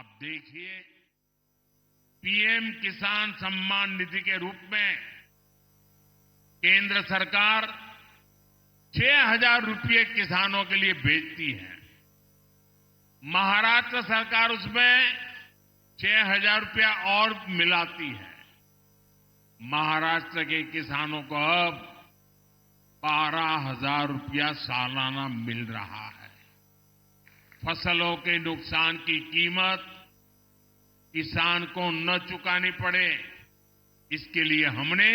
आप देखिए, पीएम किसान सम्मान निधि के रूप में केंद्र सरकार 6,000 रुपये किसानों के लिए भेजती है। महाराष्ट्र सरकार उसमें 6,000 रुपया और मिलाती है। महाराष्ट्र के किसानों को अब 12,000 रुपया सालाना मिल रहा है। फसलों के नुकसान की कीमत किसान को न चुकानी पड़े, इसके लिए हमने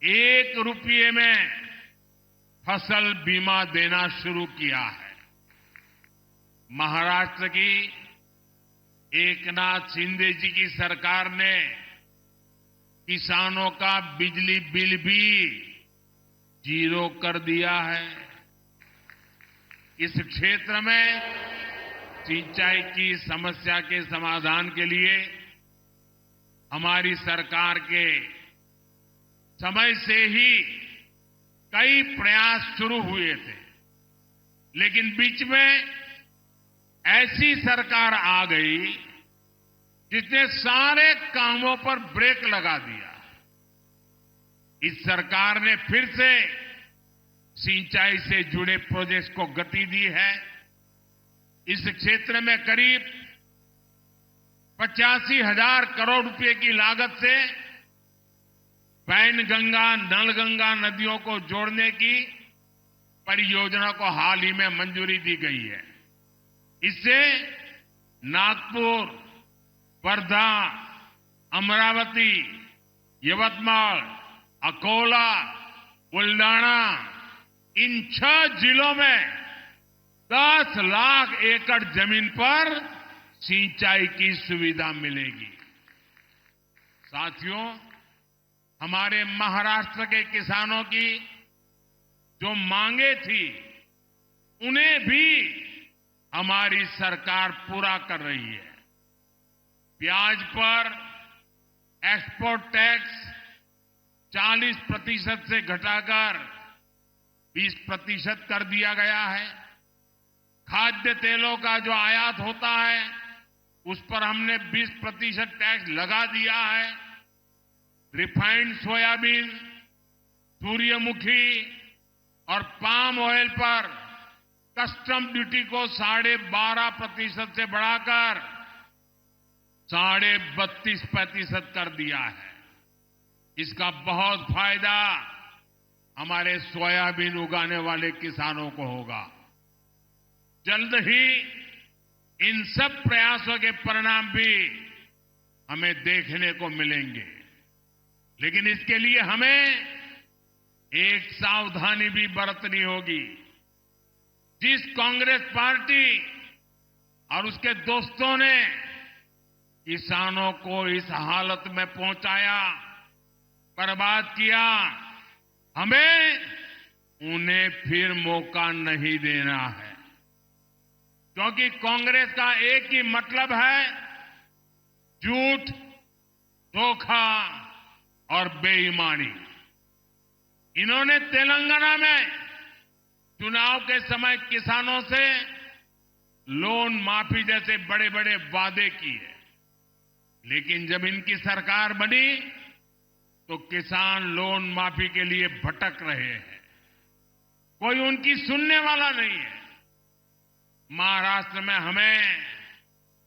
1 रुपये में फसल बीमा देना शुरू किया है। महाराष्ट्र की एकनाथ शिंदे जी की सरकार ने किसानों का बिजली बिल भी 0 कर दिया है। इस क्षेत्र में सिंचाई की समस्या के समाधान के लिए हमारी सरकार के समय से ही कई प्रयास शुरू हुए थे, लेकिन बीच में ऐसी सरकार आ गई जिसने सारे कामों पर ब्रेक लगा दिया। इस सरकार ने फिर से सिंचाई से जुड़े प्रोजेक्ट्स को गति दी है। इस क्षेत्र में करीब 85,000 करोड़ रुपए की लागत से वैनगंगा, नलगंगा नदियों को जोड़ने की परियोजना को हाल ही में मंजूरी दी गई है। इससे नागपुर, वर्धा, अमरावती, यवतमाल, अकोला, बुल्डाना, इन 6 जिलों में 10 लाख एकड़ जमीन पर सिंचाई की सुविधा मिलेगी। साथियों, हमारे महाराष्ट्र के किसानों की जो मांगे थी, उन्हें भी हमारी सरकार पूरा कर रही है। प्याज पर एक्सपोर्ट टैक्स 40% से घटाकर 20% कर दिया गया है। खाद्य तेलों का जो आयात होता है, उस पर हमने 20% टैक्स लगा दिया है। रिफाइंड सोयाबीन, सूर्यमुखी और पाम ऑयल पर कस्टम ड्यूटी को 12.5% से बढ़ाकर 32.5% कर दिया है। इसका बहुत फायदा हमारे सोयाबीन उगाने वाले किसानों को होगा। जल्द ही इन सब प्रयासों के परिणाम भी हमें देखने को मिलेंगे, लेकिन इसके लिए हमें एक सावधानी भी बरतनी होगी। जिस कांग्रेस पार्टी और उसके दोस्तों ने किसानों को इस हालत में पहुंचाया, बर्बाद किया, हमें उन्हें फिर मौका नहीं देना है। क्योंकि कांग्रेस का एक ही मतलब है, झूठ, धोखा और बेईमानी। इन्होंने तेलंगाना में चुनाव के समय किसानों से लोन माफी जैसे बड़े बड़े वादे किए, लेकिन जब इनकी सरकार बनी तो किसान लोन माफी के लिए भटक रहे हैं। कोई उनकी सुनने वाला नहीं है। महाराष्ट्र में हमें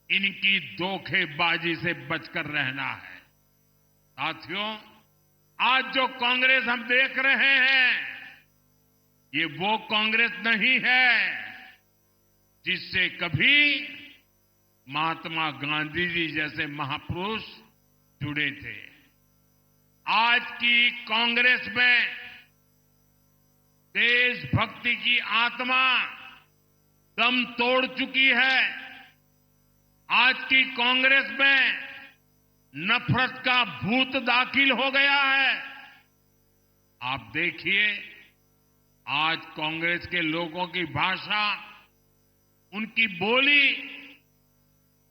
इनकी धोखेबाजी से बचकर रहना है। साथियों, आज जो कांग्रेस हम देख रहे हैं, ये वो कांग्रेस नहीं है जिससे कभी महात्मा गांधी जी जैसे महापुरुष जुड़े थे। आज की कांग्रेस में देशभक्ति की आत्मा दम तोड़ चुकी है। आज की कांग्रेस में नफरत का भूत दाखिल हो गया है। आप देखिए, आज कांग्रेस के लोगों की भाषा, उनकी बोली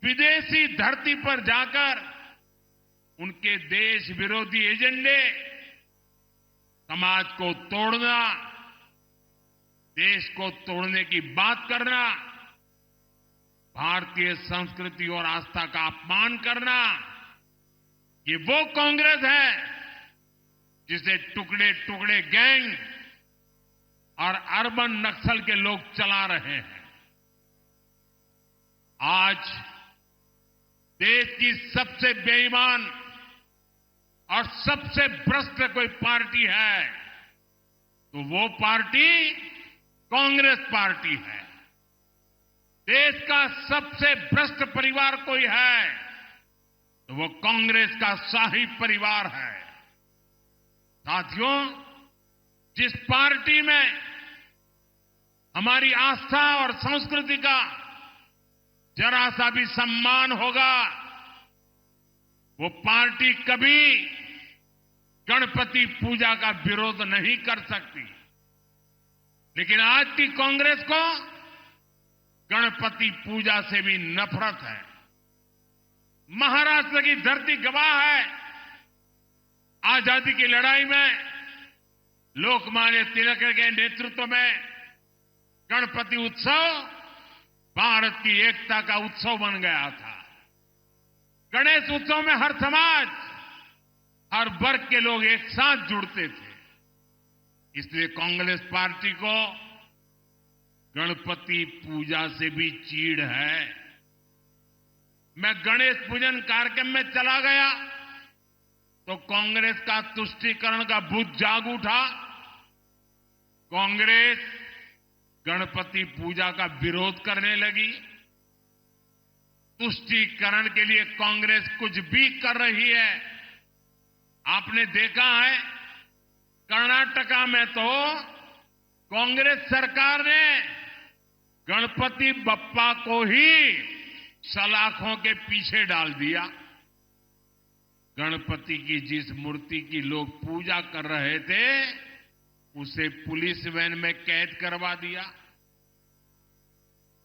विदेशी धरती पर जाकर उनके देश विरोधी एजेंडे, समाज को तोड़ना, देश को तोड़ने की बात करना, भारतीय संस्कृति और आस्था का अपमान करना, ये वो कांग्रेस है जिसे टुकड़े टुकड़े गैंग और अर्बन नक्सल के लोग चला रहे हैं। आज देश की सबसे बेईमान और सबसे भ्रष्ट कोई पार्टी है तो वो पार्टी कांग्रेस पार्टी है। देश का सबसे भ्रष्ट परिवार कोई है तो वो कांग्रेस का शाही परिवार है। साथियों, जिस पार्टी में हमारी आस्था और संस्कृति का जरा सा भी सम्मान होगा, वो पार्टी कभी गणपति पूजा का विरोध नहीं कर सकती। लेकिन आज की कांग्रेस को गणपति पूजा से भी नफरत है। महाराष्ट्र की धरती गवाह है, आजादी की लड़ाई में लोकमान्य तिलक के नेतृत्व में गणपति उत्सव भारत की एकता का उत्सव बन गया था। गणेश उत्सव में हर समाज, हर वर्ग के लोग एक साथ जुड़ते थे। इसलिए कांग्रेस पार्टी को गणपति पूजा से भी चीड़ है। मैं गणेश पूजन कार्यक्रम में चला गया तो कांग्रेस का तुष्टीकरण का भूत जाग उठा। कांग्रेस गणपति पूजा का विरोध करने लगी। तुष्टीकरण के लिए कांग्रेस कुछ भी कर रही है। आपने देखा है, कर्नाटका में तो कांग्रेस सरकार ने गणपति बप्पा को ही सलाखों के पीछे डाल दिया। गणपति की जिस मूर्ति की लोग पूजा कर रहे थे उसे पुलिस वैन में कैद करवा दिया।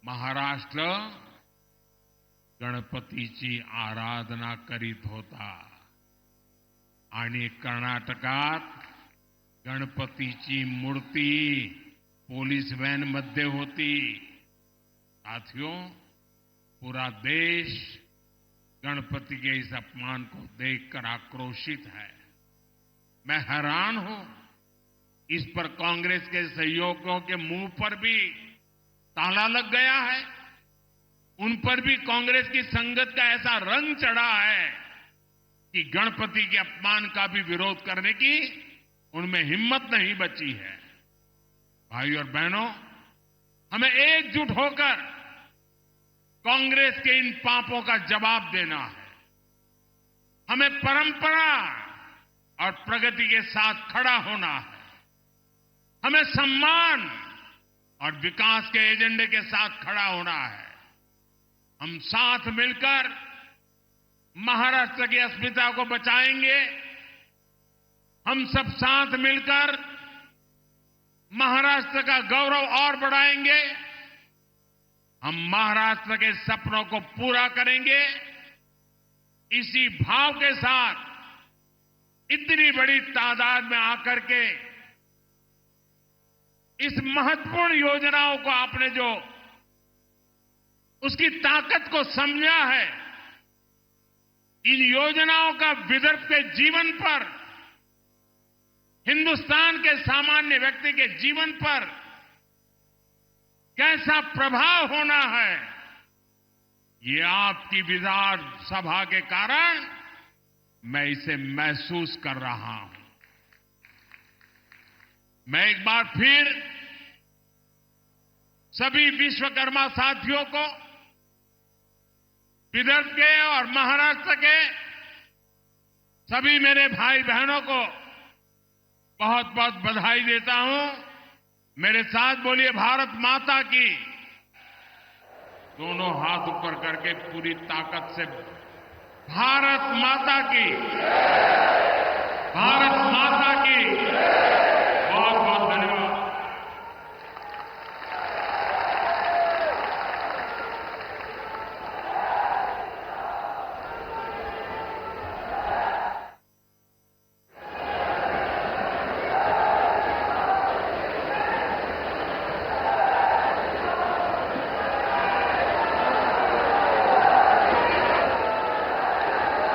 महाराष्ट्र गणपतीची आराधना करीत होता आणि कर्नाटकात गणपतीची मूर्ती पुलिस वैन मध्ये होती। साथियों, पूरा देश गणपति के इस अपमान को देखकर आक्रोशित है। मैं हैरान हूं, इस पर कांग्रेस के सहयोगियों के मुंह पर भी ताला लग गया है। उन पर भी कांग्रेस की संगत का ऐसा रंग चढ़ा है कि गणपति के अपमान का भी विरोध करने की उनमें हिम्मत नहीं बची है। भाई और बहनों, हमें एकजुट होकर कांग्रेस के इन पापों का जवाब देना है। हमें परंपरा और प्रगति के साथ खड़ा होना है। हमें सम्मान और विकास के एजेंडे के साथ खड़ा होना है। हम साथ मिलकर महाराष्ट्र की अस्मिता को बचाएंगे। हम सब साथ मिलकर महाराष्ट्र का गौरव और बढ़ाएंगे। हम महाराष्ट्र के सपनों को पूरा करेंगे। इसी भाव के साथ इतनी बड़ी तादाद में आकर के इस महत्वपूर्ण योजनाओं को आपने जो उसकी ताकत को समझा है, इन योजनाओं का विदर्भ के जीवन पर, हिंदुस्तान के सामान्य व्यक्ति के जीवन पर कैसा प्रभाव होना है, ये आपकी विधानसभा के कारण मैं इसे महसूस कर रहा हूं। मैं एक बार फिर सभी विश्वकर्मा साथियों को, विदर्भ के और महाराष्ट्र के सभी मेरे भाई बहनों को बहुत बहुत बधाई देता हूं। मेरे साथ बोलिए, भारत माता की। दोनों हाथ ऊपर करके पूरी ताकत से, भारत माता की, भारत माता की। बहुत बहुत धन्यवाद।